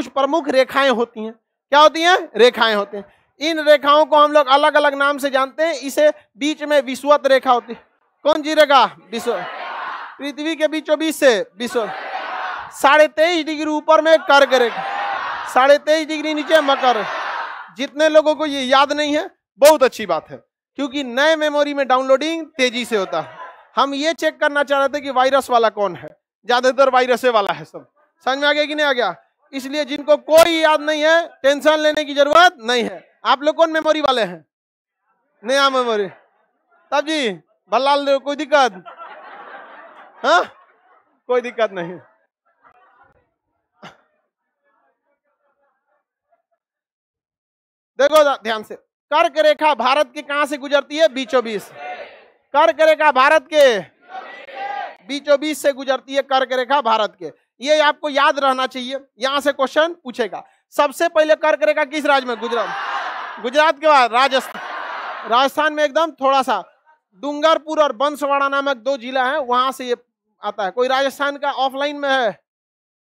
कुछ प्रमुख रेखाएं होती हैं। क्या होती हैं? रेखाएं होती हैं। इन रेखाओं को हम लोग अलग अलग नाम से जानते हैं। इसे बीच में विषुवत रेखा होती है। कौन सी रेखा? विषुव। पृथ्वी के बीचों बीच से विषुव। 23.5 डिग्री ऊपर में कर्क रेखा, 23.5 डिग्री नीचे मकर। जितने लोगों को ये याद नहीं है, बहुत अच्छी बात है, क्योंकि नए मेमोरी में डाउनलोडिंग तेजी से होता है। हम ये चेक करना चाह रहे थे कि वायरस वाला कौन है। ज्यादातर वायरस वाला है सब। समझ में आ गया कि नहीं आ गया? इसलिए जिनको कोई याद नहीं है, टेंशन लेने की जरूरत नहीं है। आप लोग कौन मेमोरी वाले हैं? नया मेमोरी। तब जी भल्लाल, कोई दिक्कत? हाँ, कोई दिक्कत नहीं। देखो ध्यान से, कर्क रेखा भारत के कहां से गुजरती है? बीचों बीच। कर्क रेखा भारत के बीचों बीच से गुजरती है। कर्क रेखा भारत के, ये आपको याद रहना चाहिए, यहां से क्वेश्चन पूछेगा। सबसे पहले कर्क रेखा किस राज्य में? गुजरात। गुजरात के बाद राजस्थान। राजस्थान में एकदम थोड़ा सा डूंगरपुर और बंसवाड़ा नामक 2 जिला है, वहां से ये आता है। कोई राजस्थान का ऑफलाइन में है?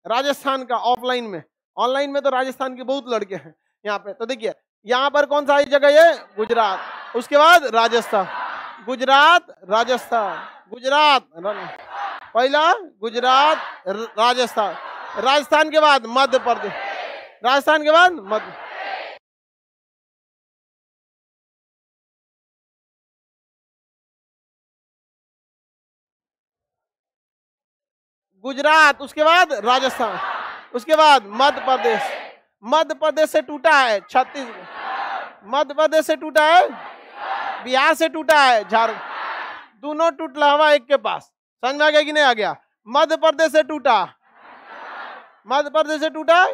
राजस्थान का ऑफलाइन में। ऑनलाइन में तो राजस्थान के बहुत लड़के हैं यहाँ पे। तो देखिए यहाँ पर कौन सा जगह है? गुजरात। उसके बाद राजस्थान। गुजरात, राजस्थान, गुजरात, पहला गुजरात, राजस्थान। राजस्थान के बाद मध्य प्रदेश। राजस्थान के बाद मध्य। गुजरात, उसके बाद राजस्थान, उसके बाद मध्य प्रदेश। मध्य प्रदेश से टूटा है छत्तीसगढ़। मध्य प्रदेश से टूटा है, बिहार से टूटा है झारखंड। दोनों टूटला हवा एक के पास। समझ में आ गया कि नहीं आ गया? मध्य प्रदेश से टूटा, मध्य प्रदेश से टूटा,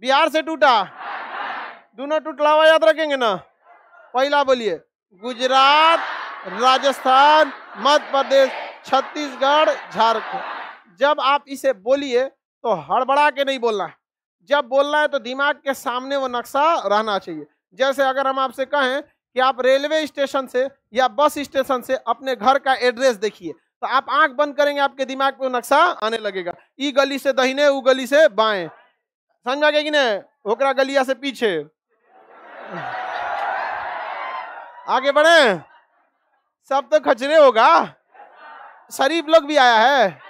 बिहार से टूटा, दोनों टूटला हवा याद रखेंगे ना? पहला बोलिए, गुजरात, राजस्थान, मध्य प्रदेश, छत्तीसगढ़, झारखंड। जब आप इसे बोलिए तो हड़बड़ा के नहीं बोलना है। जब बोलना है तो दिमाग के सामने वो नक्शा रहना चाहिए। जैसे अगर हम आपसे कहें कि आप रेलवे स्टेशन से या बस स्टेशन से अपने घर का एड्रेस देखिए, तो आप आंख बंद करेंगे, आपके दिमाग पे नक्शा आने लगेगा। ई गली से दाहिने, उ गली से बाएं। समझ में आ गया कि नहीं? ओकरा गलिया से पीछे। आगे बढ़े, सब तो खचरे होगा। शरीफ लोग भी आया है।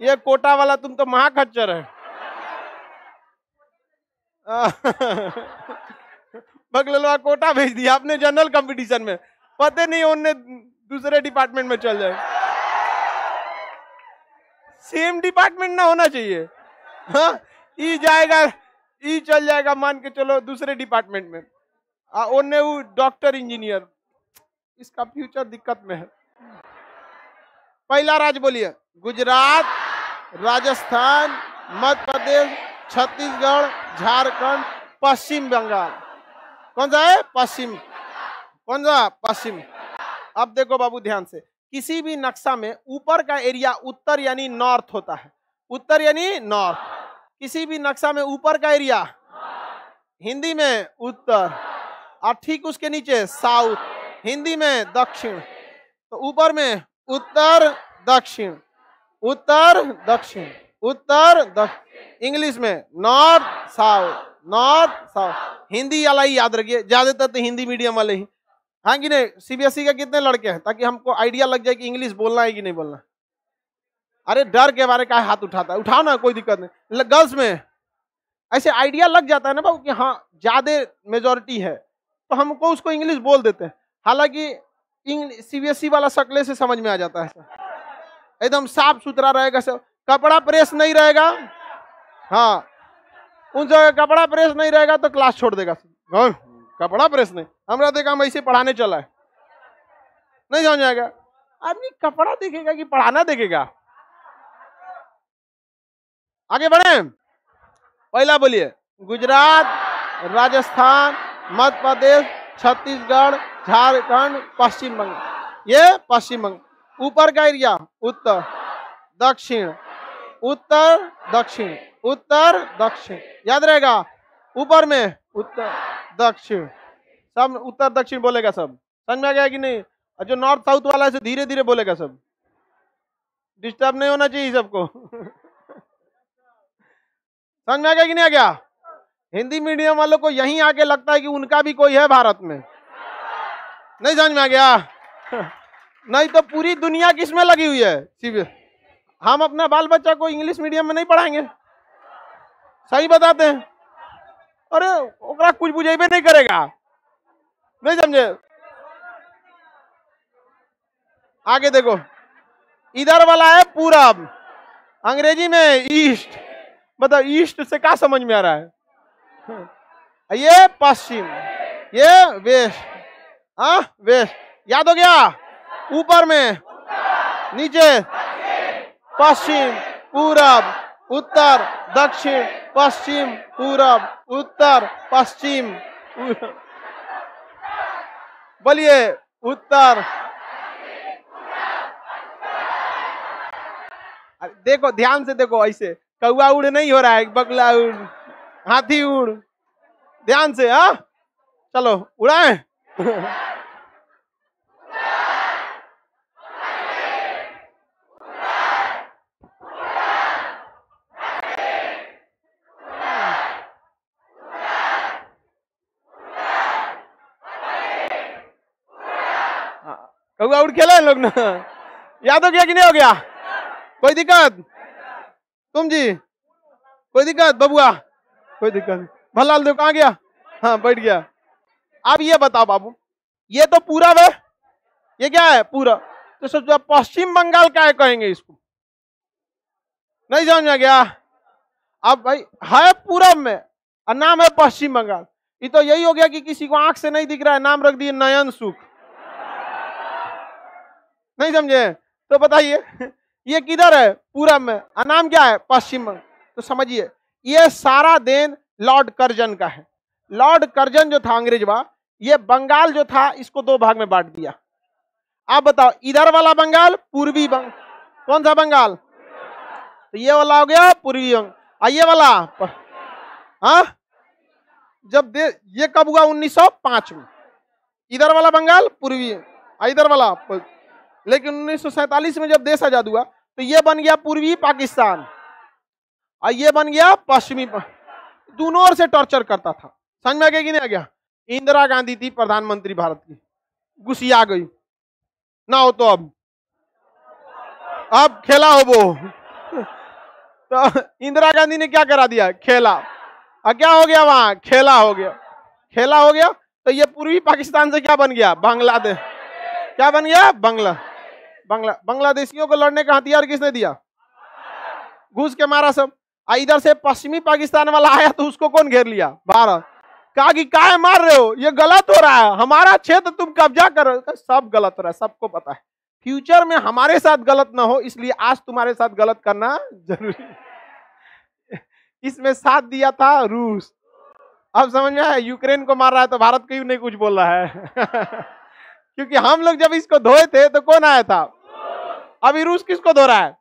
ये कोटा वाला तुम तो महाखच्चर है। बगलवा कोटा भेज दिया आपने जनरल कंपटीशन में, पता नहीं उनने दूसरे डिपार्टमेंट में चल जाए। सेम डिपार्टमेंट ना होना चाहिए। हाँ, ई जाएगा, ई चल जाएगा, मान के चलो दूसरे डिपार्टमेंट में। उनने वो डॉक्टर इंजीनियर, इसका फ्यूचर दिक्कत में है। पहला राज्य बोलिए, गुजरात, राजस्थान, मध्य प्रदेश, छत्तीसगढ़, झारखंड, पश्चिम बंगाल। कौन सा है? पश्चिम। कौन सा? पश्चिम। अब देखो बाबू ध्यान से, किसी भी नक्शा में ऊपर का एरिया उत्तर यानी नॉर्थ होता है। उत्तर यानी नॉर्थ। किसी भी नक्शा में ऊपर का एरिया हिंदी में उत्तर, और ठीक उसके नीचे साउथ, हिंदी में दक्षिण। तो ऊपर में उत्तर दक्षिण, उत्तर दक्षिण, उत्तर दक्षिण। इंग्लिश में north south, north south. Hindi वाला ही याद रखिए, ज्यादातर तो हिंदी मीडियम वाले ही। हाँ कि नहीं? सीबीएसई का कितने लड़के हैं, ताकि हमको आइडिया लग जाए कि इंग्लिश बोलना है कि नहीं बोलना। अरे डर के बारे का हाथ उठाता है, उठाओ ना, कोई दिक्कत नहीं। गर्ल्स में ऐसे आइडिया लग जाता है ना बाबू कि हाँ ज्यादा मेजोरिटी है, तो हमको उसको इंग्लिश बोल देते हैं। हालांकि सीबीएसई वाला शक्ले से समझ में आ जाता है, एकदम साफ सुथरा रहेगा सब। कपड़ा प्रेस नहीं रहेगा, हाँ उन जगह कपड़ा प्रेस नहीं रहेगा तो क्लास छोड़ देगा। हाँ, कपड़ा प्रेस नहीं, हमरा देखा हम ऐसे पढ़ाने चला है, नहीं समझ आएगा। आदमी कपड़ा देखेगा कि पढ़ाना देखेगा? आगे बढ़े। पहला बोलिए, गुजरात, राजस्थान, मध्य प्रदेश, छत्तीसगढ़, झारखंड, पश्चिम बंगाल। ये पश्चिम बंगाल। ऊपर का एरिया उत्तर दक्षिण, उत्तर दक्षिण, उत्तर दक्षिण, याद रहेगा। ऊपर में उत्तर दक्षिण, सब उत्तर दक्षिण बोलेगा सब। समझ में आ गया कि नहीं? और जो नॉर्थ साउथ वाला है धीरे धीरे बोलेगा सब, डिस्टर्ब नहीं होना चाहिए सबको। समझ में आ गया कि नहीं आ गया? हिंदी मीडियम वालों को यहीं आके लगता है कि उनका भी कोई है भारत में। नहीं समझ में आ गया? नहीं तो पूरी दुनिया किसमें लगी हुई है? हम अपना बाल बच्चा को इंग्लिश मीडियम में नहीं पढ़ाएंगे, सही बताते हैं। अरे ओकरा कुछ बुझेबे नहीं करेगा, नहीं समझे? आगे देखो, इधर वाला है पूरब, अंग्रेजी में ईस्ट। मतलब ईस्ट से क्या समझ में आ रहा है? ये पश्चिम, ये वेस्ट। वेस्ट याद हो गया? ऊपर में, नीचे पश्चिम पूरब उत्तर दक्षिण पश्चिम पूरब उत्तर पश्चिम। बोलिए उत्तर। देखो ध्यान से देखो, ऐसे कौआ उड़ नहीं हो रहा है, बगला उड़, हाथी उड़। ध्यान से, हाँ चलो उड़ाएं। कौआ उड़ खेला है लोग ना, याद हो गया कि नहीं हो गया? कोई दिक्कत? तुम जी कोई दिक्कत? बबुआ कोई दिक्कत नहीं? भल्लाल देव कहाँ गया? हाँ बैठ गया। अब ये बताओ बाबू, ये तो पूरब है, ये क्या है? पूरब। तो सोचो पश्चिम बंगाल क्या है कहेंगे इसको? नहीं समझ में गया? अब भाई है पूरब में और नाम है पश्चिम बंगाल। ये तो यही हो गया कि किसी को आंख से नहीं दिख रहा है, नाम रख दिए नयन सुख। नहीं समझे? तो बताइए ये किधर है? पूरब में, और नाम क्या है? पश्चिम बंगाल। तो समझिए ये सारा देन लॉर्ड कर्जन का है। लॉर्ड कर्जन जो था अंग्रेजवा, ये बंगाल जो था इसको दो भाग में बांट दिया। आप बताओ, इधर वाला बंगाल पूर्वी बंगाल, कौन सा बंगाल? तो ये वाला हो गया पूर्वी बंगाल, ये वाला हाँ जब ये कब हुआ? 1905 में। इधर वाला बंगाल पूर्वी, इधर वाला। लेकिन 1947 में जब देश आजाद हुआ तो ये बन गया पूर्वी पाकिस्तान और ये बन गया पश्चिमी। दोनों ओर से टॉर्चर करता था। समझ में आ गया कि नहीं आ गया? इंदिरा गांधी थी प्रधानमंत्री भारत की, गुस्सिया गई ना हो तो अब खेला हो वो। तो इंदिरा गांधी ने क्या करा दिया? खेला। और क्या हो गया वहां? खेला हो गया। खेला हो गया तो ये पूर्वी पाकिस्तान से क्या बन गया? बांग्लादेश। क्या बन गया? बांग्लादेशियों को लड़ने का हथियार किसने दिया? घुस के मारा सब। इधर से पश्चिमी पाकिस्तान वाला आया तो उसको कौन घेर लिया? भारत। कहा कि काहे मार रहे हो, ये गलत हो रहा है, हमारा क्षेत्र तुम कब्जा कर रहे हो। सब गलत हो रहा है, सबको पता है। फ्यूचर में हमारे साथ गलत ना हो इसलिए आज तुम्हारे साथ गलत करना जरूरी है। इसमें साथ दिया था रूस। अब समझ में आया? यूक्रेन को मार रहा है तो भारत क्यों नहीं कुछ बोल रहा है? क्योंकि हम लोग जब इसको धोए थे तो कौन आया था? अभी रूस किसको धो रहा है?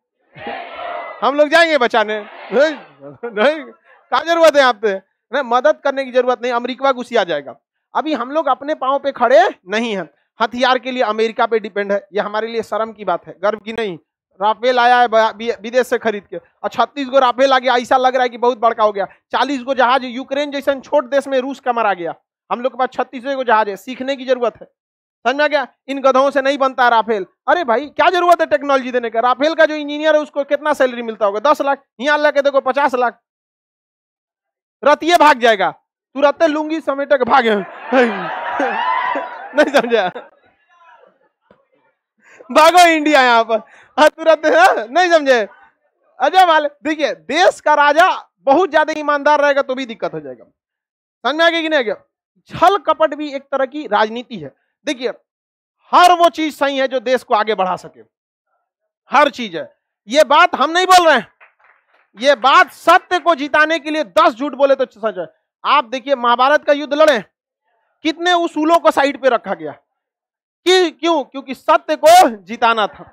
हम लोग जाएंगे बचाने? नहीं, क्या जरूरत है आपसे? नहीं, मदद करने की जरूरत नहीं। अमेरिका गुस्सिया जाएगा। अभी हम लोग अपने पांव पे खड़े नहीं हैं। हथियार के लिए अमेरिका पे डिपेंड है। ये हमारे लिए शर्म की बात है, गर्व की नहीं। राफेल आया है विदेश से खरीद के, और 36 गो राफेल आ गया। ऐसा लग रहा है कि बहुत बड़का हो गया। 40 गो जहाज यूक्रेन जैसे छोट देश में रूस का मारा गया। हम लोग के पास 36 गो जहाज है। सीखने की जरूरत है। समझ में आ गया? इन गधों से नहीं बनता है राफेल। अरे भाई क्या जरूरत है टेक्नोलॉजी देने का? राफेल का जो इंजीनियर है उसको कितना सैलरी मिलता होगा? 10 लाख। यहाँ ला के देखो 50 लाख। रतिये भाग जाएगा, तुरंत लुंगी समेट के भागे। नहीं समझा? भागो इंडिया यहाँ पर तुरंत। नहीं समझे? अजय वाले देखिए, देश का राजा बहुत ज्यादा ईमानदार रहेगा तो भी दिक्कत हो जाएगा। समझ में आ गया कि नहीं आ गया? छल कपट भी एक तरह की राजनीति है। देखिए हर वो चीज सही है जो देश को आगे बढ़ा सके, हर चीज है। ये बात हम नहीं बोल रहे हैं, ये बात सत्य को जिताने के लिए 10 झूठ बोले तो सच है। आप देखिए महाभारत का युद्ध लड़े, कितने उसूलों को साइड पे रखा गया क्यों? क्योंकि सत्य को जिताना था।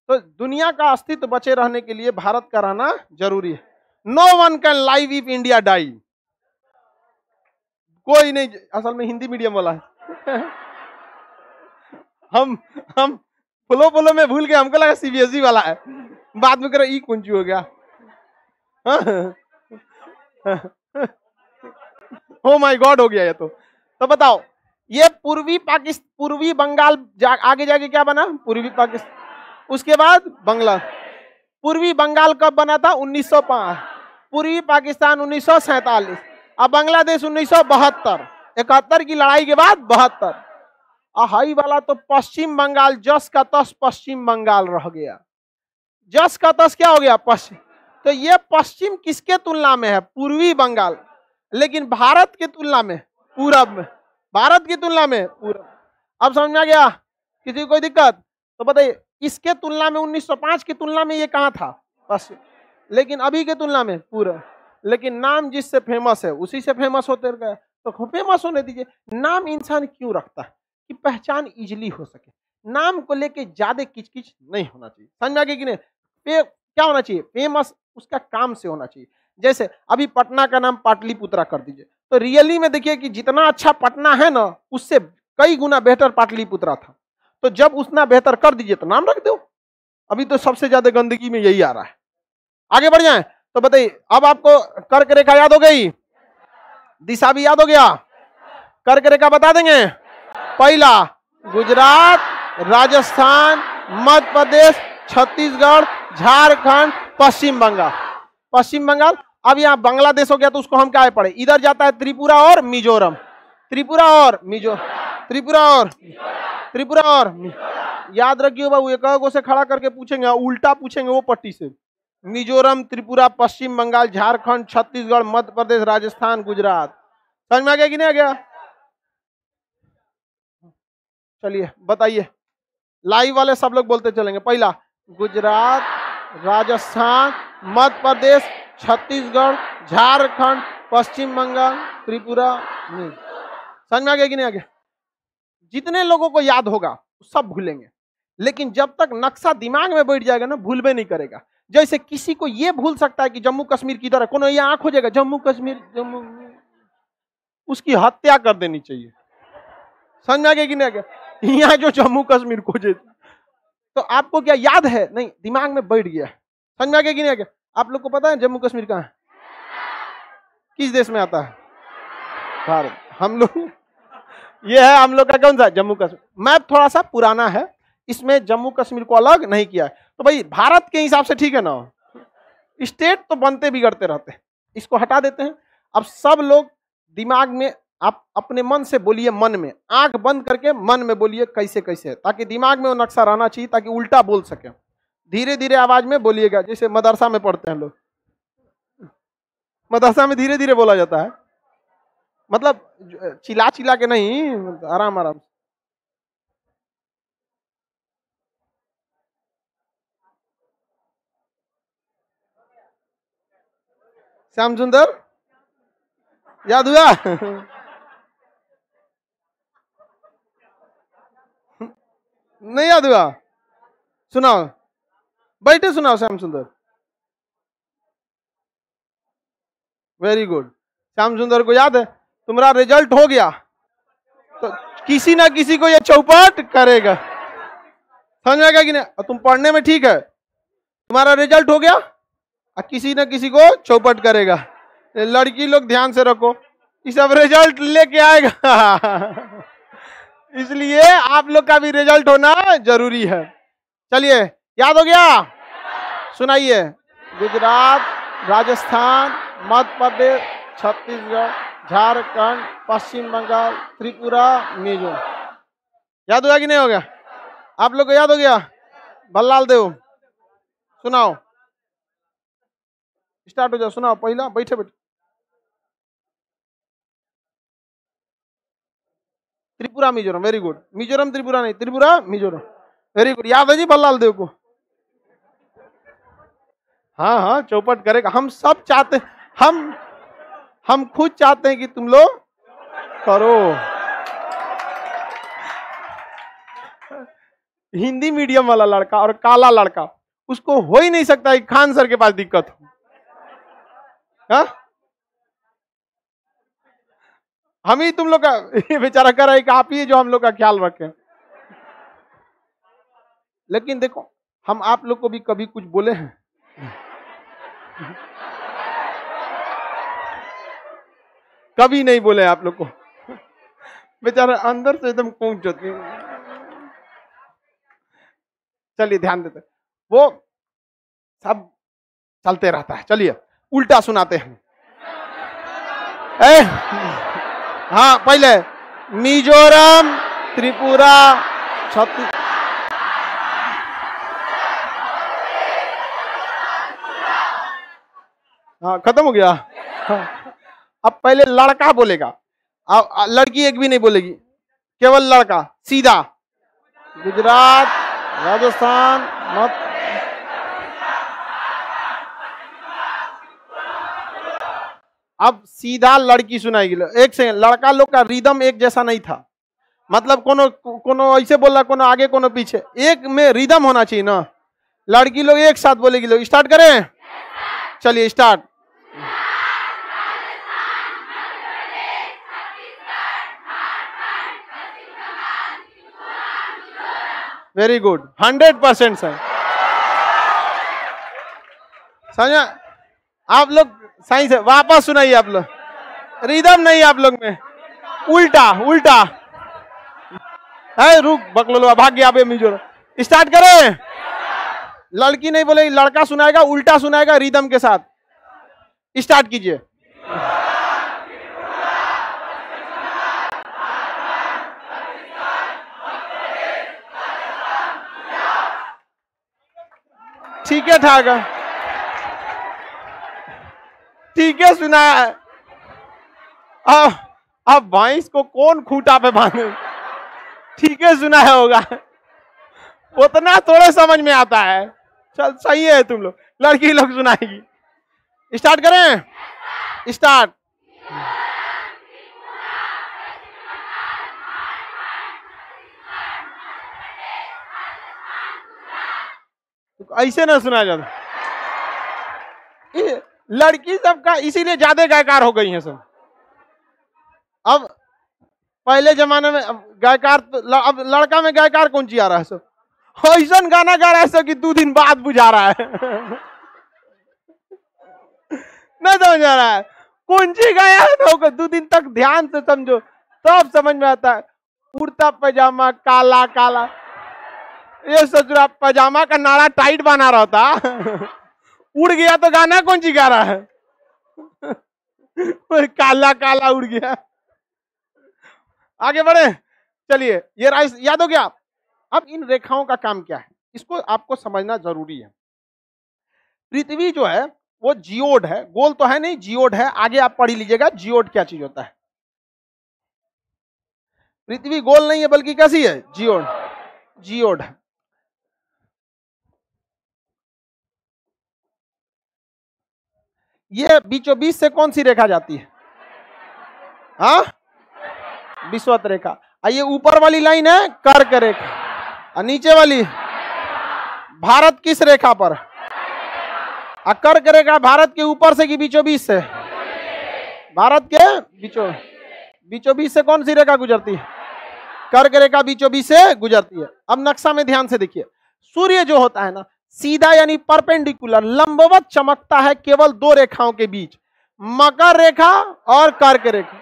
तो दुनिया का अस्तित्व बचे रहने के लिए भारत का रहना जरूरी है। No one can live if India die. कोई नहीं, असल में हिंदी मीडियम वाला है। हम फ्लो में भूल गए, हमको लगा सीबीएसई वाला है। बाद में कह ई कुंजी हो गया। ओ माय गॉड हो गया ये तो बताओ, ये पूर्वी पाकिस्तान, पूर्वी बंगाल आगे जाके क्या बना? पूर्वी पाकिस्तान। उसके बाद बांग्ला। पूर्वी बंगाल कब बना था? 1905। पूर्वी पाकिस्तान 1947। अब बांग्लादेश 1972। 71 की लड़ाई के बाद 72। हाई वाला तो पश्चिम बंगाल जस का तस पश्चिम बंगाल रह गया। जस का तस क्या हो गया? पश्चिम। तो ये पश्चिम किसके तुलना में है? पूर्वी बंगाल। लेकिन भारत की तुलना में पूरब में। भारत की तुलना में पूरब। अब समझ में आ गया? किसी को कोई दिक्कत? तो बताइए, इसके तुलना में 1905 की तुलना में ये कहाँ था? पश्चिम। लेकिन अभी के तुलना में पूरब। लेकिन नाम जिससे फेमस है उसी से फेमस होते गए, तो फेमस होने दीजिए। नाम इंसान क्यों रखता है? कि पहचान इजिली हो सके। नाम को लेके ज्यादा किचकिच नहीं होना चाहिए। समझ में आ गया कि नहीं? क्या होना चाहिए? फेमस उसका काम से होना चाहिए। जैसे अभी पटना का नाम पाटलिपुत्रा कर दीजिए, तो रियली में देखिए कि जितना अच्छा पटना है ना, उससे कई गुना बेहतर पाटलिपुत्रा था। तो जब उतना बेहतर कर दीजिए तो नाम रख दो। अभी तो सबसे ज्यादा गंदगी में यही आ रहा है। आगे बढ़ जाए तो बताइए, अब आपको कर्क रेखा याद हो गई, दिशा भी याद हो गया। कर्क रेखा बता देंगे। पहला गुजरात, राजस्थान, मध्य प्रदेश, छत्तीसगढ़, झारखंड, पश्चिम बंगाल। पश्चिम बंगाल। अब यहाँ बांग्लादेश हो गया, तो उसको हम क्या पढ़े? इधर जाता है त्रिपुरा और मिजोरम। त्रिपुरा और त्रिपुरा और याद रखिए बाबू, एक से खड़ा करके पूछेंगे, उल्टा पूछेंगे वो पट्टी से। मिजोरम, त्रिपुरा, पश्चिम बंगाल, झारखंड, छत्तीसगढ़, मध्य प्रदेश, राजस्थान, गुजरात। समझ में आ गया कि नहीं आ गया? चलिए बताइए, लाइव वाले सब लोग बोलते चलेंगे। पहला गुजरात, राजस्थान, मध्य प्रदेश, छत्तीसगढ़, झारखंड, पश्चिम बंगाल, त्रिपुरा। समझ में आ गया कि नहीं आ गया? जितने लोगों को याद होगा सब भूलेंगे, लेकिन जब तक नक्शा दिमाग में बैठ जाएगा ना, भूलबे नहीं करेगा। जैसे किसी को यह भूल सकता है कि जम्मू कश्मीर किधर है, कोनो ये आंख हो जाएगा जम्मू कश्मीर, जम्मू, उसकी हत्या कर देनी चाहिए। समझ में आ गया कि नहीं आ गया? यहाँ जो जम्मू कश्मीर खोजे, तो आपको क्या याद है? नहीं, दिमाग में बैठ गया। समझ में आ गया कि नहीं आ गया? आप लोग को पता है जम्मू कश्मीर कहाँ है? किस देश में आता है? भारत। हम लोग, ये है हम लोग का कौन सा? जम्मू कश्मीर। मैप थोड़ा सा पुराना है, इसमें जम्मू कश्मीर को अलग नहीं किया है। तो भाई भारत के हिसाब से ठीक है ना? स्टेट तो बनते बिगड़ते रहते हैं, इसको हटा देते हैं। अब सब लोग दिमाग में, आप अपने मन से बोलिए, मन में आंख बंद करके मन में बोलिए कैसे कैसे, ताकि दिमाग में वो नक्शा रहना चाहिए, ताकि उल्टा बोल सके। धीरे धीरे आवाज में बोलिएगा, जैसे मदरसा में पढ़ते हैं लोग। मदरसा में धीरे धीरे बोला जाता है, मतलब चिल्ला चिल्ला के नहीं, आराम आराम। श्याम सुंदर याद हुआ? नहीं याद हुआ? सुनाओ, बैठे सुनाओ। श्याम सुंदर, वेरी गुड। श्याम सुंदर को याद है? तुम्हारा रिजल्ट हो गया तो किसी ना किसी को ये चौपट करेगा। समझ में आएगा कि नहीं? और तुम पढ़ने में ठीक है, तुम्हारा रिजल्ट हो गया और किसी ना किसी को चौपट करेगा। लड़की लोग ध्यान से रखो, ये सब रिजल्ट लेके आएगा। इसलिए आप लोग का भी रिजल्ट होना जरूरी है। चलिए, याद हो गया? सुनाइए। गुजरात, राजस्थान, मध्य प्रदेश, छत्तीसगढ़, झारखंड, पश्चिम बंगाल, त्रिपुरा, मिजोरम। याद हो गया कि नहीं हो गया? आप लोग को याद हो गया? भल्लाल देव सुनाओ, स्टार्ट हो जाओ, सुनाओ। पहला बैठे बैठे। Tripura Mizoram, very good. मिजोरम त्रिपुरा नहीं, त्रिपुरा मिजोरम, वेरी गुड। याद है जी भल्लाल देव को? हाँ हाँ, चौपट करेगा। हम सब चाहते, हम खुद चाहते हैं कि तुम लोग करो। हिंदी मीडियम वाला लड़का और काला लड़का, उसको हो ही नहीं सकता कि खान सर के पास दिक्कत हो। हा? हम ही तुम लोग का बेचारा कर रहे, आप ही जो हम लोग का ख्याल रखें। लेकिन देखो, हम आप लोग को भी कभी कुछ बोले हैं? कभी नहीं बोले आप लोग को, बेचारा अंदर से एकदम कूद जाती है। चलिए ध्यान देते, वो सब चलते रहता है। चलिए उल्टा सुनाते हैं। हाँ, पहले मिजोरम, त्रिपुरा, छत्तीस, हाँ खत्म हो गया। हाँ। अब पहले लड़का बोलेगा, अब लड़की एक भी नहीं बोलेगी, केवल लड़का सीधा। गुजरात, राजस्थान, मध्य, अब सीधा लड़की सुनाएगी। एक सेकंड, लड़का लोग का रिदम एक जैसा नहीं था, मतलब कोनो कोनो ऐसे बोला, कोनो आगे कोनो पीछे, एक में रिदम होना चाहिए ना। लड़की लोग एक साथ बोलेगी। लोग स्टार्ट करें, चलिए स्टार्ट। वेरी गुड, 100% सही। समझा आप लोग? सही से वापस सुनाइए आप लोग, रिदम नहीं आप लोग में, उल्टा उल्टा है। रुक बकलोलवा, भाग गया बे मिजोरम। स्टार्ट करें। लड़की नहीं बोलेगी, लड़का सुनाएगा, उल्टा सुनाएगा रिदम के साथ। स्टार्ट कीजिए। ठीक है, ठाक है, ठीक है, सुना है। अब भैंस को कौन खूंटा पे बांधे? ठीक है, सुना है होगा, उतना थोड़े समझ में आता है। चल सही है, तुम लोग लड़की लोग सुनाएगी। स्टार्ट करें, स्टार्ट। ऐसे ना सुना जाता, लड़की सबका इसीलिए ज्यादा गायकार हो गई हैं सब। अब पहले जमाने में गायकार तो, अब लड़का में गायकार कौन सी आ रहा है सब? ऐसा गाना गा रहा है सब कि 2 दिन बाद बुझा रहा है। नहीं समझ आ रहा है कौन सी गाया है तो 2 दिन तक ध्यान से समझो तब समझ में आता है। कुर्ता पजामा काला काला, ये ससुरा पजामा का नाड़ा टाइट बना रहा था। उड़ गया तो गाना कौन सी गा रहा है? काला काला उड़ गया। आगे बढ़े, चलिए ये राइस याद हो गया। अब इन रेखाओं का काम क्या है, इसको आपको समझना जरूरी है। पृथ्वी जो है वो जियोड है, गोल तो है नहीं, जियोड है। आगे आप पढ़ लीजिएगा जियोड क्या चीज होता है। पृथ्वी गोल नहीं है बल्कि कैसी है? जियोड, जियोड है। ये बीचों बीच से कौन सी रेखा जाती है? हाँ, विषुवत रेखा। ये ऊपर वाली लाइन है कर्क रेखा, और नीचे वाली भारत किस रेखा पर? कर्क रेखा भारत के ऊपर से कि बीचों बीच से? भारत के बीचों बीच से कौन सी रेखा गुजरती है? कर्क रेखा बीचों बीच से गुजरती है। अब नक्शा में ध्यान से देखिए, सूर्य जो होता है ना सीधा यानी परपेंडिकुलर लंबवत चमकता है केवल 2 रेखाओं के बीच, मकर रेखा और कर्क रेखा।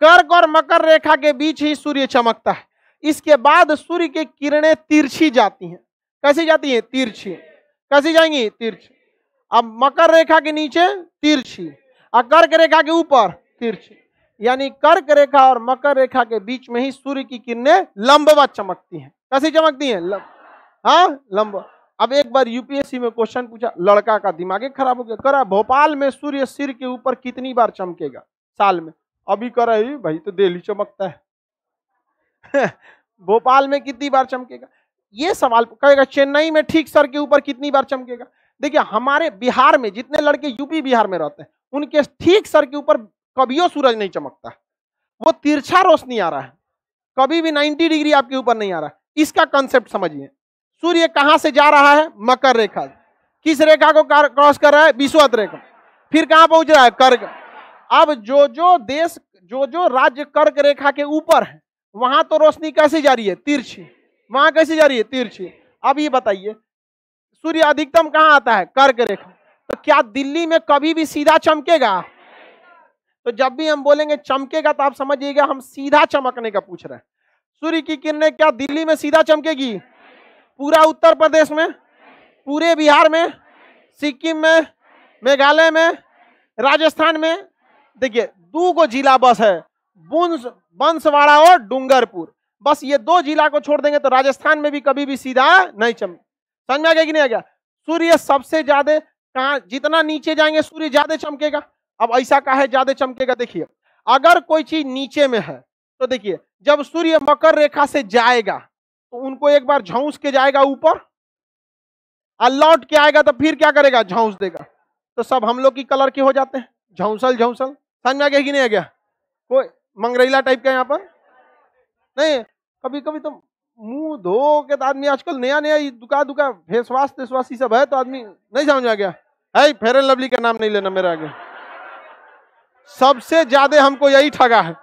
कर्क और मकर रेखा के बीच ही सूर्य चमकता है। इसके बाद सूर्य की किरणें तिरछी जाती हैं। कैसी जाती हैं? तिरछी। कैसी जाएंगी? तिरछी। अब मकर रेखा के नीचे तिरछी और कर्क रेखा के ऊपर तिरछी, यानी कर्क रेखा और मकर रेखा के बीच में ही सूर्य की किरणें लंबवत चमकती हैं। कैसी चमकती हैं? हाँ, लंब। अब एक बार यूपीएससी में क्वेश्चन पूछा, लड़का का दिमाग ही खराब हो गया। करा भोपाल में सूर्य सिर के ऊपर कितनी बार चमकेगा साल में? अभी कर रही भाई तो डेली चमकता है। भोपाल में कितनी बार चमकेगा? ये सवाल कहेगा चेन्नई में ठीक सर के ऊपर कितनी बार चमकेगा? देखिए हमारे बिहार में जितने लड़के यूपी बिहार में रहते हैं उनके ठीक सर के ऊपर कभियो सूरज नहीं चमकता, वो तिरछा रोशनी आ रहा है, कभी भी 90 डिग्री आपके ऊपर नहीं आ रहा है। इसका कंसेप्ट समझिए। सूर्य कहां से जा रहा है? मकर रेखा। किस रेखा को क्रॉस कर रहा है? विषुवत रेखा। फिर कहां पहुंच रहा है? कर्क। अब जो राज्य कर्क रेखा के ऊपर है वहां तो रोशनी कैसे जा रही है? तिरछी। वहां कैसे जा रही है? तिरछी। अब ये बताइए सूर्य अधिकतम कहां आता है? कर्क रेखा। तो क्या दिल्ली में कभी भी सीधा चमकेगा? तो जब भी हम बोलेंगे चमकेगा तो आप समझिएगा हम सीधा चमकने का पूछ रहे हैं। सूर्य की किरणें क्या दिल्ली में सीधा चमकेगी? पूरा उत्तर प्रदेश में, पूरे बिहार में, सिक्किम में, मेघालय में, राजस्थान में। देखिए 2 जिला बस है, बंसवाड़ा और डूंगरपुर। बस ये 2 जिला को छोड़ देंगे तो राजस्थान में भी कभी भी सीधा नहीं चमक। समझ में आ गया कि नहीं आ गया? सूर्य सबसे ज्यादा कहां, जितना नीचे जाएंगे सूर्य ज्यादा चमकेगा। अब ऐसा कहा है ज्यादा चमकेगा? देखिए अगर कोई चीज नीचे में है तो देखिए जब सूर्य मकर रेखा से जाएगा तो उनको एक बार झौंस के जाएगा ऊपर और लौट के आएगा तो फिर क्या करेगा? झौंस देगा। तो सब हम लोग की कलर के हो जाते हैं, झौंसल झौंसल। समझ में आ गया कि नहीं आ गया? कोई मंगरैला टाइप का यहाँ पर नहीं। कभी कभी तो मुंह धो के तो आदमी आजकल नया नया दुका दुका फेसवाश तेसवाश सब है तो आदमी नहीं समझ आ गया है। फेयर एंड लवली का नाम नहीं लेना मेरा आगे। सबसे ज्यादा हमको यही ठगा है।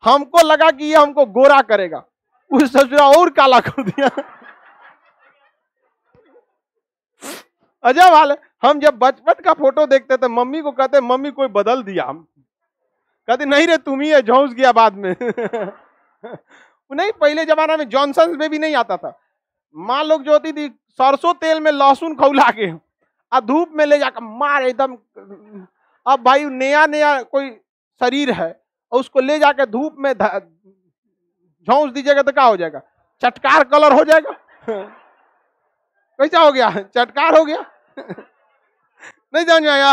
हमको लगा कि ये हमको गोरा करेगा, उस सबसे और काला कर दिया। अजब हाल है। हम जब बचपन का फोटो देखते थे मम्मी को कहते मम्मी कोई बदल दिया, हम कहते नहीं रे तुम ही है, झौंस गया बाद में। नहीं पहले जमाना में जॉनसन में भी नहीं आता था। माँ लोग जो होती थी सरसों तेल में लहसुन खौला के और धूप में ले जाकर मार एकदम। अब भाई नया नया कोई शरीर है और उसको ले जाकर धूप में झौंस दीजिएगा तो क्या हो जाएगा? चटकार कलर हो जाएगा। कैसा हो गया? चटकार हो गया। नहीं समझ में आया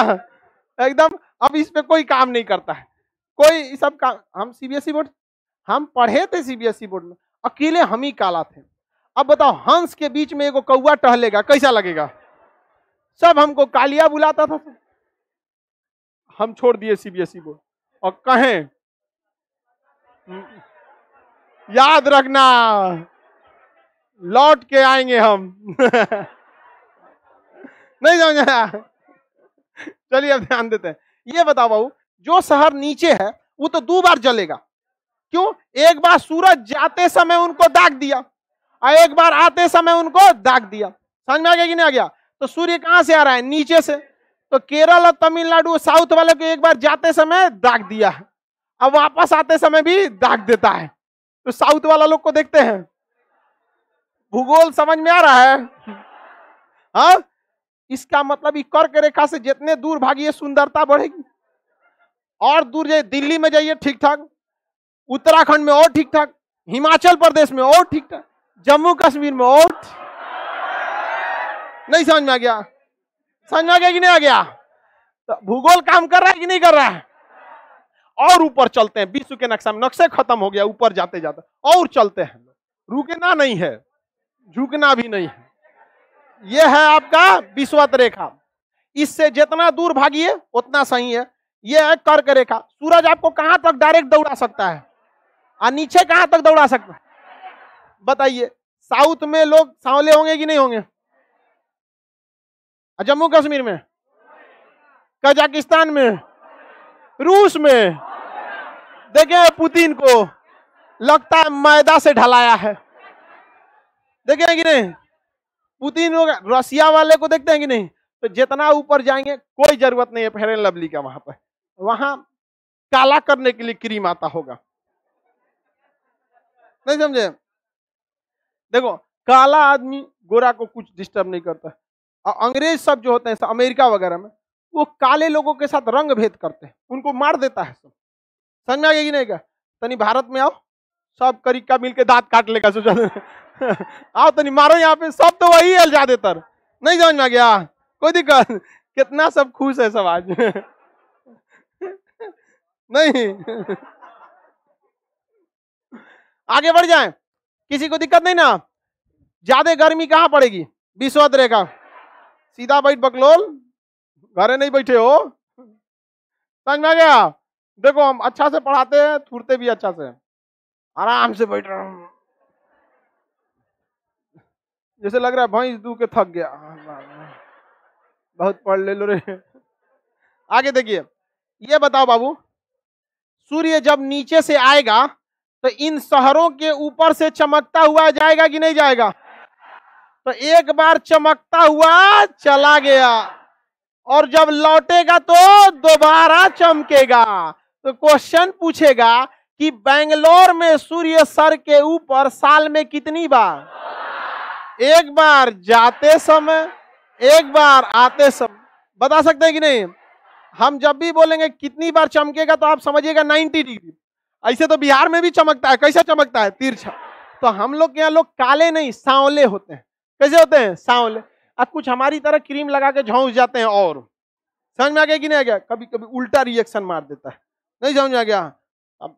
एकदम। अब इस पे कोई काम नहीं करता है, कोई सब काम। हम सीबीएसई बोर्ड, हम पढ़े थे सीबीएसई बोर्ड में, अकेले हम ही काला थे। अब बताओ हंस के बीच में एगो कौवा टहलेगा कैसा लगेगा? सब हमको कालिया बुलाता था। हम छोड़ दिए सीबीएसई बोर्ड और कहें याद रखना लौट के आएंगे हम। नहीं समझ आया? चलिए अब ध्यान देते हैं। ये बताओ बाबू, जो शहर नीचे है वो तो 2 बार जलेगा। क्यों? एक बार सूरज जाते समय उनको दाग दिया और एक बार आते समय उनको दाग दिया। समझ में आ गया कि नहीं आ गया? तो सूर्य कहां से आ रहा है? नीचे से। तो केरल और तमिलनाडु साउथ वाले को एक बार जाते समय दाग दिया है, अब वापस आते समय भी दाग देता है। तो साउथ वाला लोग को देखते हैं। भूगोल समझ में आ रहा है? हाँ, इसका मतलब कर्क रेखा से जितने दूर भागिए सुंदरता बढ़ेगी। और दूर जाइए, दिल्ली में जाइए ठीक ठाक, उत्तराखंड में और ठीक ठाक, हिमाचल प्रदेश में और ठीक ठाक, जम्मू कश्मीर में और। नहीं समझ में आ गया? समझ में आ गया कि नहीं आ गया? तो भूगोल काम कर रहा है कि नहीं कर रहा है? और ऊपर चलते हैं। विश्व के नक्शा में नक्शे खत्म हो गया, ऊपर जाते जाते और चलते हैं। रुकना नहीं है, झुकना भी नहीं है। यह है आपका विषुवत रेखा। इससे जितना दूर भागिए उतना सही है। यह है कर्क रेखा। सूरज आपको कहां तक डायरेक्ट दौड़ा सकता है और नीचे कहां तक दौड़ा सकता है? बताइए। साउथ में लोग सांवले होंगे कि नहीं होंगे? जम्मू कश्मीर में, कजाकिस्तान में, रूस में देखे पुतिन को लगता है मैदा से ढलाया है। देखे कि नहीं? पुतिन लोग रसिया वाले को देखते हैं कि नहीं? तो जितना ऊपर जाएंगे कोई जरूरत नहीं है फेयर एंड लवली का। वहां पर वहां काला करने के लिए क्रीम आता होगा। नहीं समझे? देखो काला आदमी गोरा को कुछ डिस्टर्ब नहीं करता। और अंग्रेज सब जो होते हैं अमेरिका वगैरह में, वो काले लोगों के साथ रंग भेद करते हैं, उनको मार देता है सब। समझ में आ गया कि नहीं? तनी भारत में आओ, सब करीका मिलके दांत काट लेगा। सोचा आओ तनी मारो यहाँ पे, सब तो वही है ज्यादातर। नहीं समझ में आ गया? कोई दिक्कत? कितना सब खुश है सब आज। नहीं आगे बढ़ जाए, किसी को दिक्कत नहीं ना? ज्यादा गर्मी कहां पड़ेगी? विषुवत रेखा। सीधा बैठ बकलोल, घरे नहीं बैठे हो। समझ में आ गया? देखो हम अच्छा से पढ़ाते हैं, थूरते भी अच्छा से, आराम से बैठ रहा हूं। जैसे लग रहा है भैंस दू के थक गया, बहुत पढ़ ले लो रे। आगे देखिए, ये बताओ बाबू, सूर्य जब नीचे से आएगा तो इन शहरों के ऊपर से चमकता हुआ जाएगा कि नहीं जाएगा? तो एक बार चमकता हुआ चला गया, और जब लौटेगा तो दोबारा चमकेगा। तो क्वेश्चन पूछेगा कि बेंगलोर में सूर्य सर के ऊपर साल में कितनी बार? एक बार जाते समय, एक बार आते समय। बता सकते हैं कि नहीं? हम जब भी बोलेंगे कितनी बार चमकेगा तो आप समझिएगा 90 डिग्री। ऐसे तो बिहार में भी चमकता है। कैसे चमकता है? तिरछा। तो हम लोग के यहाँ लोग काले नहीं, सांवले होते हैं। कैसे होते हैं? सांवले। अब कुछ हमारी तरह क्रीम लगा के झौंस जाते हैं। और समझ में आ गया कि नहीं आ गया? कभी कभी उल्टा रिएक्शन मार देता है। नहीं समझ में आ गया? अब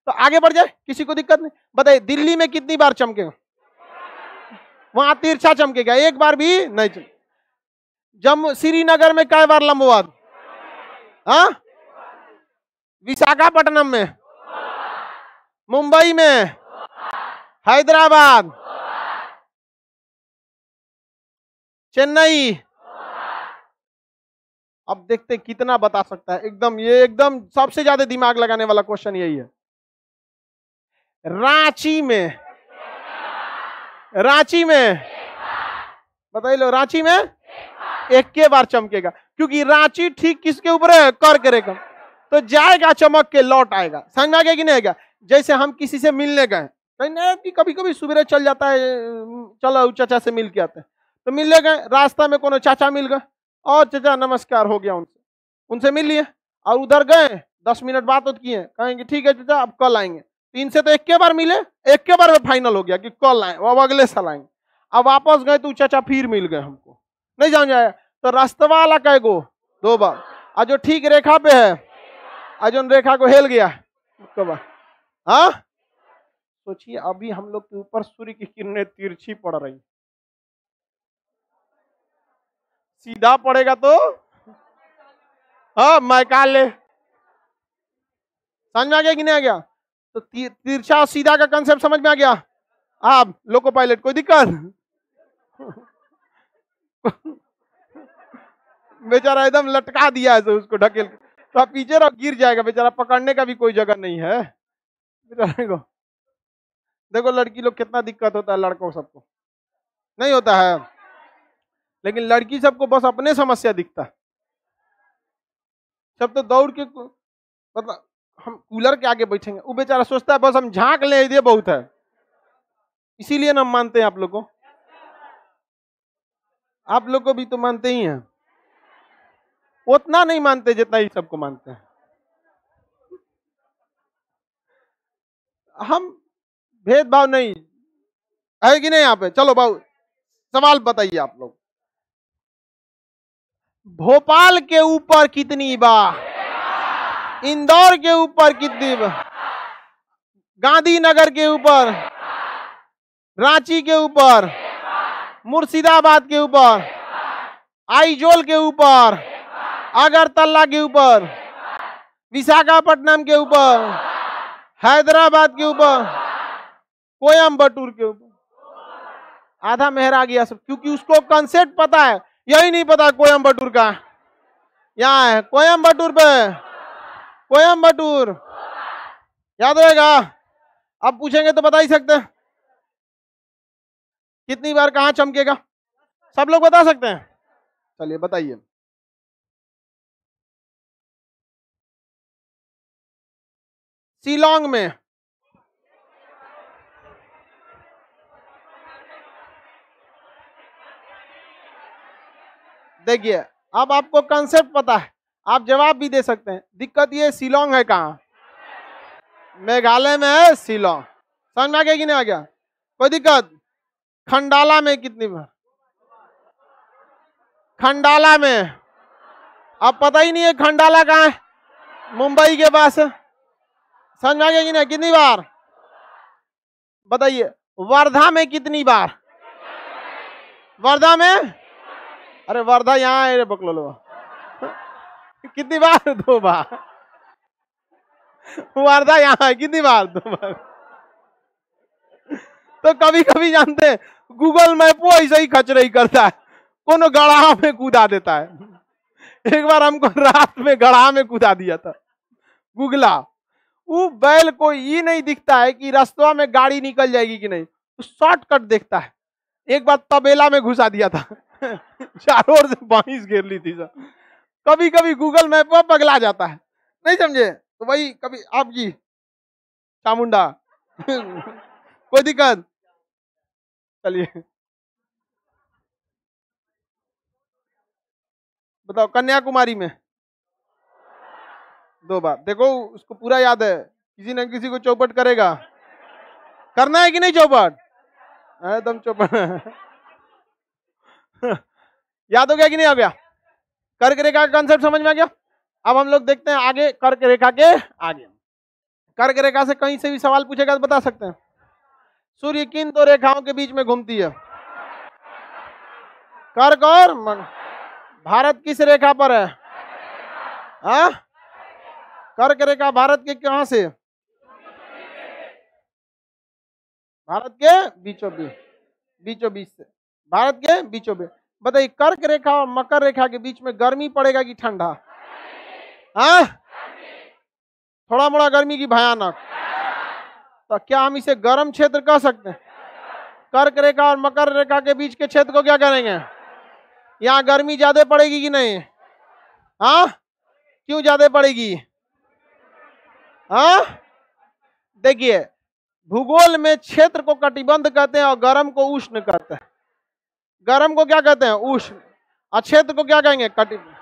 तो आगे बढ़ जाए, किसी को दिक्कत नहीं। बताइए दिल्ली में कितनी बार चमकेगा? वहां तिरछा चमकेगा, एक बार भी नहीं चमकेगा। जम्मू श्रीनगर में कई बार लंबवाद? हाँ? विशाखापट्टनम में, मुंबई में, हैदराबाद, चेन्नई। अब देखते कितना बता सकता है। एकदम ये एकदम सबसे ज्यादा दिमाग लगाने वाला क्वेश्चन यही है। रांची में, रांची में बताइए लो, रांची में एक के बार चमकेगा, क्योंकि रांची ठीक किसके ऊपर है? कर करेगा। तो जाएगा चमक के लौट आएगा। समझ में आ गया कि नहीं आएगा? जैसे हम किसी से मिलने गए, कभी कभी सुबह चल जाता है, चलो चाचा से मिल के आते हैं। तो मिलने गए, रास्ता में कोनो चाचा मिल गए, और चाचा नमस्कार हो गया, उनसे उनसे मिल लिए। और उधर गए, 10 मिनट बात किए, कहेंगे ठीक है चाचा अब कल आएंगे। तो इनसे तो एक के बार मिले, एक के बार में फाइनल हो गया कि कल आए, अब अगले साल आएंगे। अब वापस गए तो चाचा फिर मिल गए हमको, नहीं जान जाए। तो रास्ता वाला कहे गो 2 बार, और जो ठीक रेखा पे है, और जो रेखा को हेल गया उसके बाद। हाँ सोचिए, अभी हम लोग के ऊपर सूर्य की किरणें तिरछी पड़ रही, सीधा पड़ेगा तो हाँ मैकाल ले। समझ में आ गया कि नहीं आ गया? तो तिरछा और सीधा का कंसेप्ट समझ में आ गया? आप लोको पायलट कोई दिक्कत? बेचारा एकदम लटका दिया है तो उसको ढकेल के, तो आप पीछे रहो गिर जाएगा बेचारा, पकड़ने का भी कोई जगह नहीं है बेचारे को। देखो लड़की लोग कितना दिक्कत होता है, लड़कों सबको नहीं होता है, लेकिन लड़की सबको बस अपने समस्या दिखता है। सब तो दौड़ के मतलब हम कूलर के आगे बैठेंगे, वो बेचारा सोचता है बस हम झांक ले, ये बहुत है। इसीलिए ना हम मानते हैं आप लोग को, आप लोग को भी तो मानते ही हैं, उतना नहीं मानते जितना ही सबको मानते हैं। हम भेदभाव नहीं है कि नहीं यहाँ पे? चलो बाबू सवाल बताइए आप लोग। भोपाल के ऊपर कितनी बार? इंदौर के ऊपर कितनी बार? गांधीनगर के ऊपर, रांची के ऊपर, मुर्शिदाबाद के ऊपर, आइजोल के ऊपर, अगरतला के ऊपर, विशाखापट्टनम के ऊपर, हैदराबाद के ऊपर, कोयम्बटूर के ऊपर। आधा मेहर आ गया सब, क्योंकि उसको कंसेप्ट पता है, यही नहीं पता कोयम्बटूर का। यहाँ है कोयम्बटूर पे, कोयम्बटूर याद रहेगा। अब पूछेंगे तो बता ही सकते हैं कितनी बार कहां चमकेगा? सब लोग बता सकते हैं? चलिए बताइए। शिलोंग में, देखिए अब आपको कंसेप्ट पता है, आप जवाब भी दे सकते हैं। दिक्कत ये शिलोंग है कहाँ? मेघालय में है शिलोंग। समझ में आ गया कि नहीं आ गया? कोई दिक्कत? खंडाला में कितनी बार? खंडाला में अब पता ही नहीं है खंडाला कहाँ है, मुंबई के पास है। समझ में आ गया कि नहीं? कितनी बार बताइए? वर्धा में कितनी बार? वर्धा में, अरे वर्धा यहाँ है रे बकलो। कितनी बार? 2 बार। वर्धा यहाँ है, कितनी बार? 2 बार। तो कभी कभी जानते हैं गूगल मैप वो ऐसे ही खचरई करता है, कोनो गढ़ा में कूदा देता है। एक बार हमको रात में गढ़ा में कूदा दिया था गुगला। वो बैल को ये नहीं दिखता है कि रास्ता में गाड़ी निकल जाएगी कि नहीं, तो शॉर्टकट देखता है। एक बार तबेला में घुसा दिया था चारों ओर से भैंस घेर ली थी सब। कभी कभी गूगल मैप पर पगला जाता है, नहीं समझे? तो वही कभी आप जी चामुंडा कोई दिक्कत? चलिए बताओ, कन्याकुमारी में 2 बार, देखो उसको पूरा याद है, किसी न किसी को चौपट करेगा। करना है कि नहीं चौपट? एकदम चौपट याद हो गया कि नहीं हो गया? कर्क रेखा का कंसेप्ट समझ में आ गया? अब हम लोग देखते हैं आगे, कर्क रेखा के आगे। कर्क रेखा से कहीं से भी सवाल पूछेगा तो बता सकते हैं। सूर्य किन 2 रेखाओं के बीच में घूमती है? कर्क और भारत किस रेखा पर है? हाँ, कर्क रेखा भारत के कहां से? भारत के बीचों बीच से, भारत के बीचों बीच। बताइए, कर्क रेखा और मकर रेखा के बीच में गर्मी पड़ेगा कि ठंडा? हाँ, थोड़ा मोड़ा गर्मी की भयानक। तो क्या हम इसे गर्म क्षेत्र कह सकते हैं? कर्क रेखा और मकर रेखा के बीच के क्षेत्र को क्या करेंगे? यहाँ गर्मी ज्यादा पड़ेगी कि नहीं? हाँ, क्यों ज्यादा पड़ेगी? हाँ, देखिए भूगोल में क्षेत्र को कटिबंध कहते हैं और गर्म को उष्ण कहते हैं। गर्म को क्या कहते हैं? उष्ण। और क्षेत्र को क्या कहेंगे? कटिबंध।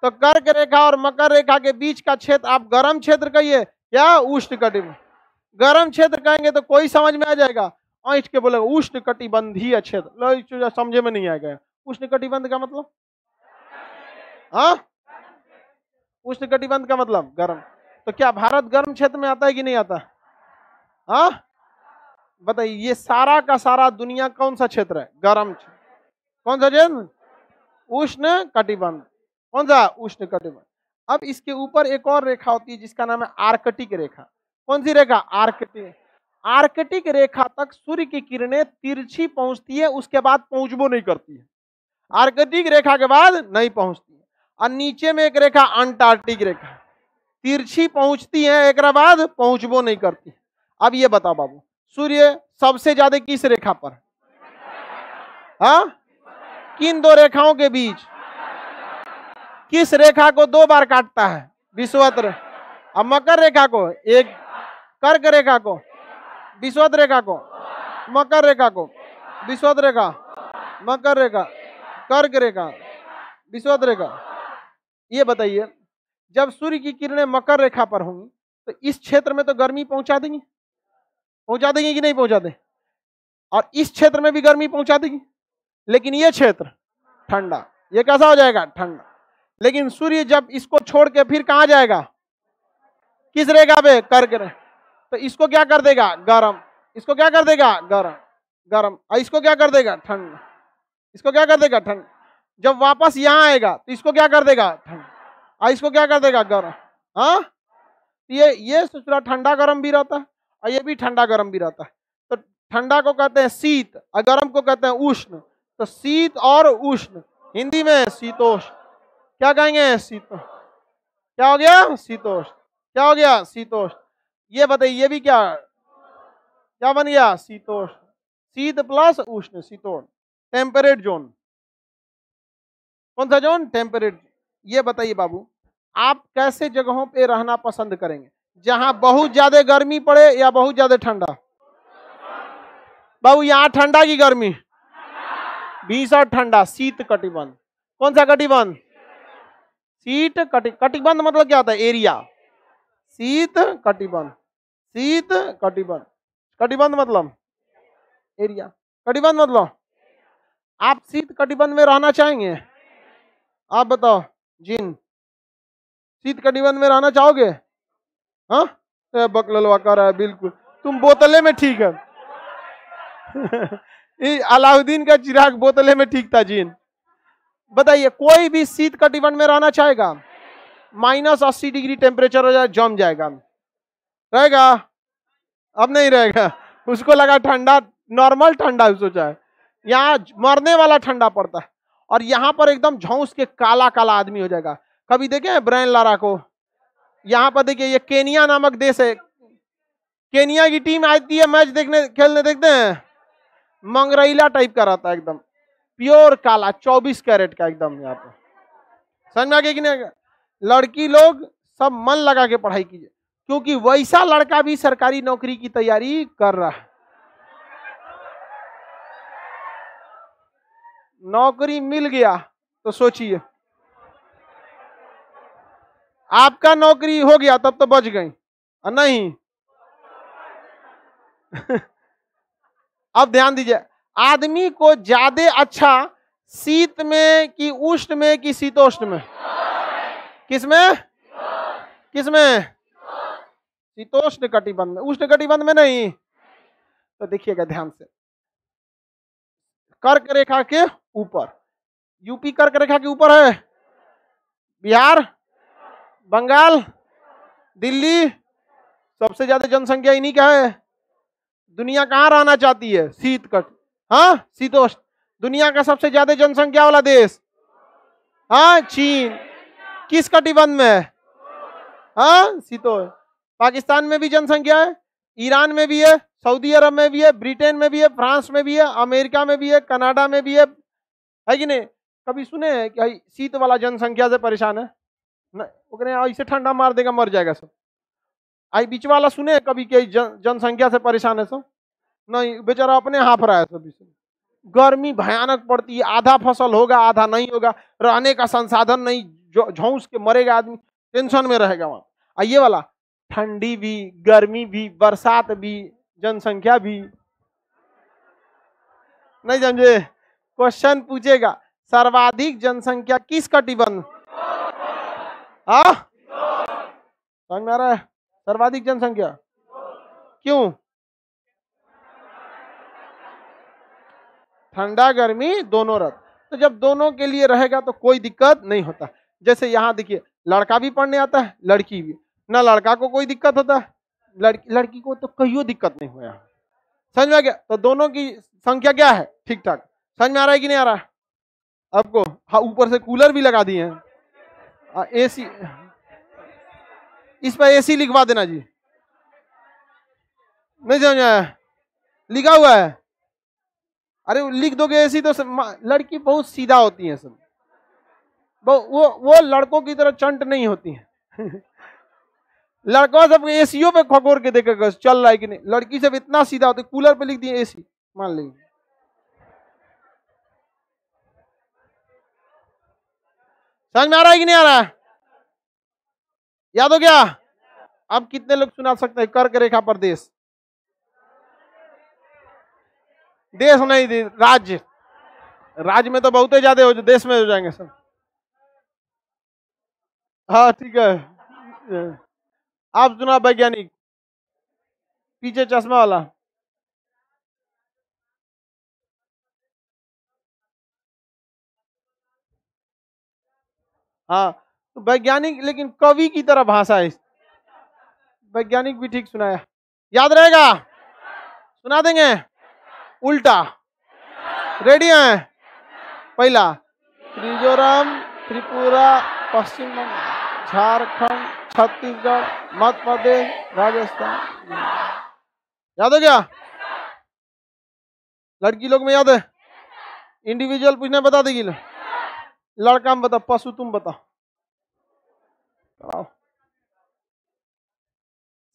तो कर्क रेखा और मकर रेखा के बीच का क्षेत्र आप गर्म क्षेत्र कहिए या उष्ण कटिबंध? गर्म क्षेत्र कहेंगे तो कोई समझ में आ जाएगा, ऐठ के बोलेगा उष्ण कटिबंधीय क्षेत्र, समझे में नहीं आएगा। उष्ण कटिबंध का मतलब? हाँ, उष्ण कटिबंध का मतलब गर्म। तो क्या भारत गर्म क्षेत्र में आता है कि नहीं आता? हाँ, बताइए, ये सारा का सारा दुनिया कौन सा क्षेत्र है? गर्म क्षेत्र। कौन सा क्षेत्र? उष्ण कटिबंध। कौन सा? उष्ण कटिबंध। अब इसके ऊपर एक और रेखा होती है जिसका नाम है आर्कटिक रेखा। कौन सी रेखा? आर्कटिक। आर्कटिक रेखा तक सूर्य की किरणें तिरछी पहुंचती है, उसके बाद पहुंचबो नहीं करती है। आर्कटिक रेखा के बाद नहीं पहुंचती है। और नीचे में एक रेखा अंटार्कटिक रेखा, तिरछी पहुंचती है, एक बाद पहुंचबो नहीं करती। अब ये बताओ बाबू, सूर्य सबसे ज्यादा किस रेखा पर? हाँ, किन 2 रेखाओं के बीच? किस रेखा को 2 बार काटता है? विषुवत रेखा। अब मकर रेखा को एक, कर्क रेखा को, विषुवत रेखा को, मकर रेखा को, विषुवत रेखा, मकर रेखा, कर्क रेखा, विषुवत रेखा। ये बताइए, जब सूर्य की किरणें मकर रेखा पर होंगी तो इस क्षेत्र में तो गर्मी पहुंचा देंगी कि नहीं पहुंचा दें? और इस क्षेत्र में भी गर्मी पहुंचा देगी, लेकिन ये क्षेत्र ठंडा। ये कैसा हो जाएगा? ठंडा। लेकिन सूर्य जब इसको छोड़ के फिर कहां जाएगा? किस रेखा पे? कर्क रेखा। तो इसको क्या कर देगा? गर्म। इसको क्या कर देगा? गर्म। गर्म। और इसको क्या कर देगा? ठंडा। इसको क्या कर देगा? ठंडा। जब वापस यहां आएगा तो इसको क्या कर देगा? ठंडा। और इसको क्या कर देगा? गर्म। हाँ, ये थोड़ा ठंडा गर्म भी रहता है और ये भी ठंडा गर्म भी रहता है। तो ठंडा को कहते हैं शीत और गर्म को कहते हैं उष्ण। तो शीत और उष्ण, हिंदी में शीतोष्ण। क्या कहेंगे? शीतोष्ण। क्या हो गया? शीतोष्ण। क्या हो गया? शीतोष्ण। ये बताइए, ये भी क्या बन गया? शीतोष्ण। शीत प्लस उष्ण, शीतोष्ण। Temperate zone. कौन सा जोन? टेम्परेट। ये बताइए बाबू, आप कैसे जगहों पे रहना पसंद करेंगे? जहां बहुत ज्यादा गर्मी पड़े या बहुत ज्यादा ठंडा? बाबू यहाँ ठंडा की गर्मी? भीषण ठंडा, शीत कटिबंध। कौन सा कटिबंध? शीत कटिबंध मतलब क्या होता है? एरिया। शीत कटिबंध, शीत कटिबंध। कटिबंध मतलब एरिया, कटिबंध मतलब आप शीत कटिबंध में रहना चाहेंगे? आप बताओ जिन, शीत कटिबंध में रहना चाहोगे? हाँ, बकललवा कर रहा है, बिल्कुल तुम बोतले में ठीक है अलाउद्दीन का चिराग बोतले में ठीक था जिन। बताइए, कोई भी शीत कटिबंध में रहना चाहेगा? -80 डिग्री टेम्परेचर हो जाए, जम जाएगा। रहेगा? अब नहीं रहेगा। उसको लगा ठंडा, नॉर्मल ठंडा सोचा है। यहाँ मरने वाला ठंडा पड़ता है और यहाँ पर एकदम झौंस के काला काला आदमी हो जाएगा। कभी देखे ब्रायन लारा को? यहाँ पर देखिए, ये केनिया नामक देश है। केनिया की टीम आती है मैच देखने, खेलने, देखते हैं? मंगरैला टाइप का रहता है, एकदम प्योर काला, 24 कैरेट का एकदम। यहाँ पे समझ में आ गया कि नहीं? लड़की लोग सब मन लगा के पढ़ाई कीजिए, क्योंकि वैसा लड़का भी सरकारी नौकरी की तैयारी कर रहा है। नौकरी मिल गया तो सोचिए, आपका नौकरी हो गया तब तो बच गई, नहीं। अब ध्यान दीजिए, आदमी को ज्यादा अच्छा शीत में कि उष्ण में कि शीतोष्ण में? किसमें? किसमें? शीतोष्ण कटिबंध में, उष्ण कटिबंध में नहीं। तो देखिएगा ध्यान से, कर्क रेखा के ऊपर, यूपी कर्क रेखा के ऊपर है, बिहार, बंगाल, दिल्ली, सबसे ज्यादा जनसंख्या इन्हीं का है। दुनिया कहाँ रहना चाहती है? शीत कट, हाँ शीतोष्ण। दुनिया का सबसे ज्यादा जनसंख्या वाला देश, हाँ चीन। किस कटिबंध में है? हाँ शीतोष्ण। पाकिस्तान में भी जनसंख्या है, ईरान में भी है, सऊदी अरब में भी है, ब्रिटेन में भी है, फ्रांस में भी है, अमेरिका में भी है, कनाडा में भी है कि नहीं? कभी सुने हैं कि शीत वाला जनसंख्या से परेशान है? ऐसे ठंडा मार देगा मर जाएगा सब। आई बीच वाला सुने कभी कि जनसंख्या से परेशान है सब? नहीं, बेचारा अपने हाफ रहा है सब। गर्मी भयानक पड़ती है, आधा फसल होगा आधा नहीं होगा, रहने का संसाधन नहीं, झौंस के मरेगा आदमी, टेंशन में रहेगा वहां। ये वाला ठंडी भी, गर्मी भी, बरसात भी, जनसंख्या भी। नहीं समझे? क्वेश्चन पूछेगा, सर्वाधिक जनसंख्या किस कटिबंध? समझ में आ रहा है? सर्वाधिक जनसंख्या क्यों? ठंडा गर्मी दोनों रह, तो जब दोनों के लिए रहेगा तो कोई दिक्कत नहीं होता। जैसे यहाँ देखिए, लड़का भी पढ़ने आता है, लड़की भी, ना लड़का को कोई दिक्कत होता है, लड़की को तो कहीं दिक्कत नहीं हुआ। समझ में आ गया? तो दोनों की संख्या क्या है? ठीक ठाक। समझ में आ रहा है कि नहीं आ रहा है आपको? हाँ, ऊपर से कूलर भी लगा दिए हैं, एसी, इस पर एसी लिखवा देना जी। नहीं समझ आया? लिखा हुआ है, अरे लिख दोगे एसी तो लड़की बहुत सीधा होती है सब, वो लड़कों की तरह चंट नहीं होती है। लड़कों सब एसीओ पे खगोर के देखेगा चल रहा है कि नहीं, लड़की सब इतना सीधा होती, कूलर पे लिख दिए एसी, मान लीजिए। समझ में आ रहा है कि नहीं आ रहा है? याद हो गया? अब कितने लोग सुना सकते हैं कर्क रेखा पर देश? देश नहीं, राज्य। राज्य में तो बहुत ज्यादा हो, देश में हो जाएंगे सब। हाँ ठीक है। आप सुना वैज्ञानिक, पीछे चश्मा वाला। हाँ, तो वैज्ञानिक लेकिन कवि की तरह भाषा है, वैज्ञानिक भी ठीक सुनाया। याद रहेगा? सुना देंगे उल्टा। रेडी हैं? पहला मिजोरम, त्रिपुरा, पश्चिम बंगाल, झारखंड, छत्तीसगढ़, मध्य प्रदेश, राजस्थान। याद हो गया? लड़की लोग में याद है? इंडिविजुअल पूछना बता देगी। लड़का में बता, पशु तुम बताओ।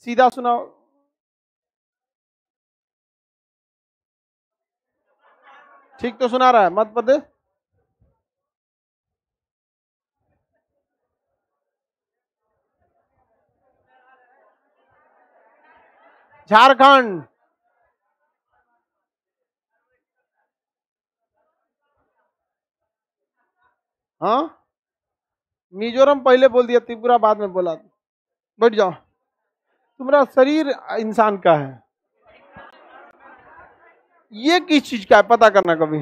सीधा सुनाओ। ठीक तो सुना रहा है? मध्य प्रदेश, झारखंड, हाँ मिजोरम पहले बोल दिया, त्रिपुरा बाद में बोला। बैठ जाओ, तुम्हारा शरीर इंसान का है, ये किस चीज का है पता करना कभी।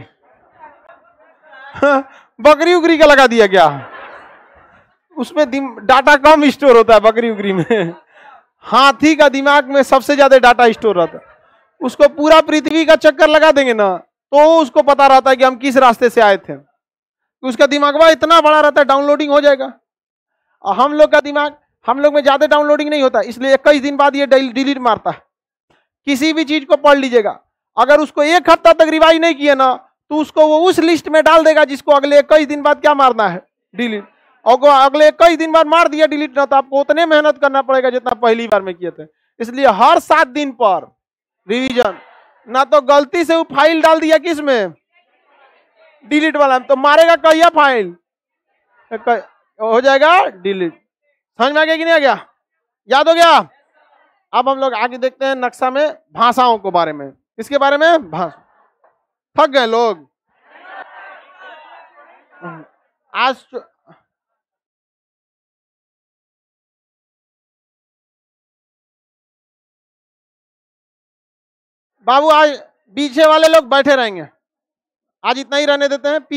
बकरी उकरी का लगा दिया क्या? उसमें डाटा कम स्टोर होता है बकरी उकरी में। हाथी का दिमाग में सबसे ज्यादा डाटा स्टोर रहता है। उसको पूरा पृथ्वी का चक्कर लगा देंगे ना तो उसको पता रहता है कि हम किस रास्ते से आए थे। उसका दिमाग वह इतना बड़ा रहता है, डाउनलोडिंग हो जाएगा। और हम लोग का दिमाग, हम लोग में ज्यादा डाउनलोडिंग नहीं होता, इसलिए 21 दिन बाद ये डिलीट मारता है। किसी भी चीज को पढ़ लीजिएगा, अगर उसको एक हफ्ता तक रिवाइज नहीं किए ना तो उसको वो उस लिस्ट में डाल देगा जिसको अगले 21 दिन बाद क्या मारना है, डिलीट। और अगले 21 दिन बाद मार दिया डिलीट ना, तो आपको उतने मेहनत करना पड़ेगा जितना पहली बार में किए थे। इसलिए हर 7 दिन पर रिवीजन। ना तो गलती से वो फाइल डाल दिया किस में, डिलीट वाला में, तो मारेगा कहिया फाइल, हो जाएगा डिलीट। समझ में आ गया कि नहीं आ गया, याद हो गया। अब हम लोग आगे देखते हैं नक्शा में भाषाओं के बारे में। किसके बारे में, भाषा। थक गए लोग आज। बाबू आज पीछे वाले लोग बैठे रहेंगे, आज इतना ही रहने देते हैं।